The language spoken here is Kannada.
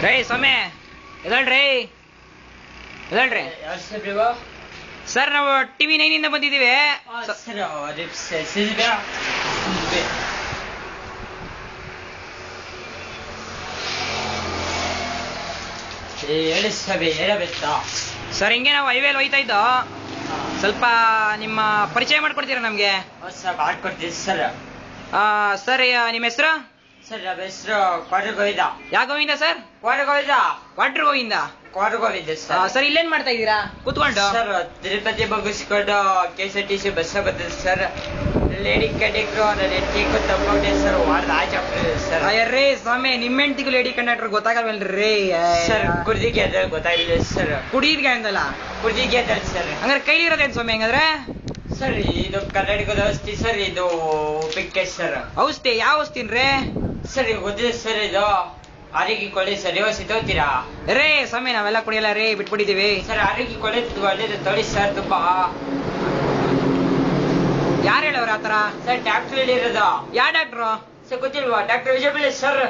ರೇ ಸ್ವಾಮಿ ಎದಳ್ರಿ ಎದಳ್ರಿ ಸರ್ ನಾವು ಟಿವಿ 9 ಇಂದ ಬಂದಿದ್ದೀವಿ. ಸರ್ ಹಿಂಗೆ ನಾವು ಹೈವೇಲಿ ಹೋಯ್ತಾ ಇದ್ದೋ, ಸ್ವಲ್ಪ ನಿಮ್ಮ ಪರಿಚಯ ಮಾಡ್ಕೊಡ್ತೀರಾ ನಮ್ಗೆ? ಮಾಡ್ಕೊಡ್ತೀವಿ ಸರ್. ಸರ್ ನಿಮ್ಮ ಹೆಸರು? ಸರ್ ನಮ್ಮ ಹೆಸರು ಕ್ವಾಡ್ರ ಗೋವಿಂದ. ಯಾವ ಗೋವಿಂದ ಸರ್? ಕ್ವಾಡ್ರ ಗೋವಿಂದ. ಕ್ವಾಡ್ರ ಗೋವಿಂದ. ಕ್ವಾಡ್ರ ಗೋವಿಂದ ಸರ್. ಸರ್ ಇಲ್ಲೇನ್ ಮಾಡ್ತಾ ಇದ್ದೀರಾ ಕೂತ್ಕೊಂಡು? ಸರ್ ತಿರುಪತಿ ಮುಗಿಸ್ಕೊಂಡು KSRTC ಬಸ್ ಬಂದಿದೆ ಸರ್. ಲೇಡಿ ಕಂಡಕ್ಟ್ರು ನನ್ನ ಹೆಂಡತಿಗೂ ತಗೊಂಡೆ ಸರ್. ವಾರದ ಆಚೆ ಸರ್. ಅಯ್ಯರ್ರಿ ಸ್ವಾಮಿ, ನಿಮ್ಮ ಹೆಂಡತಿಗೂ ಲೇಡಿ ಕಂಡಕ್ಟರ್ ಗೊತ್ತಾಗಲ್ವಲ್ರಿ? ಸರ್ ಕುರ್ದಿಗೆ ಅಂತ ಗೊತ್ತಾಗಿಲ್ಲ ಸರ್. ಕುಡಿದ್ಗೆ ಅಂದಲ್ಲ? ಕುರ್ದಿಗೆ ಅಂತ ಸರ್. ಹಂಗಾರೆ ಕೈಲಿರೋದೇನ್ ಸ್ವಾಮಿ ಹಂಗಾದ್ರೆ? ಸರ್ ಇದು ಕರ್ನಾಟಕದ ಔಷಧಿ ಸರ್. ಇದು ಉಪ್ಪಿಗೆ ಸರ್. ಔಷಧಿ? ಯಾವ ಔಷಧಿನ್ರಿ ಸರ್ ಗೊತ್ತಿದೆ ಸರ್. ಇದು ಆರೋಗ್ಯ ಕೊಳ್ಳಿ ಸರ್. ನೀವು ಸಿಗ್ತೀರಾ? ರೇ ಸ್ವಾಮಿ ನಾವೆಲ್ಲ ಕುಡಿಯಲ್ಲ ರೀ, ಬಿಟ್ಬಿಟ್ಟಿದೀವಿ ಸರ್. ಆರೋಗ್ಯ ಕೊಳ್ಳಿ ಒಳ್ಳೇದು ತೊಳಿ ಸರ್. ತುಂಬಾ ಯಾರು ಹೇಳವ್ರ ಆತರ? ಸರ್ ಡಾಕ್ಟರ್ ಹೇಳಿರೋದು. ಯಾವ ಡಾಕ್ಟ್ರು? ಸರ್ ಗೊತ್ತಿಲ್ವಾ? Doctor Vijay sir.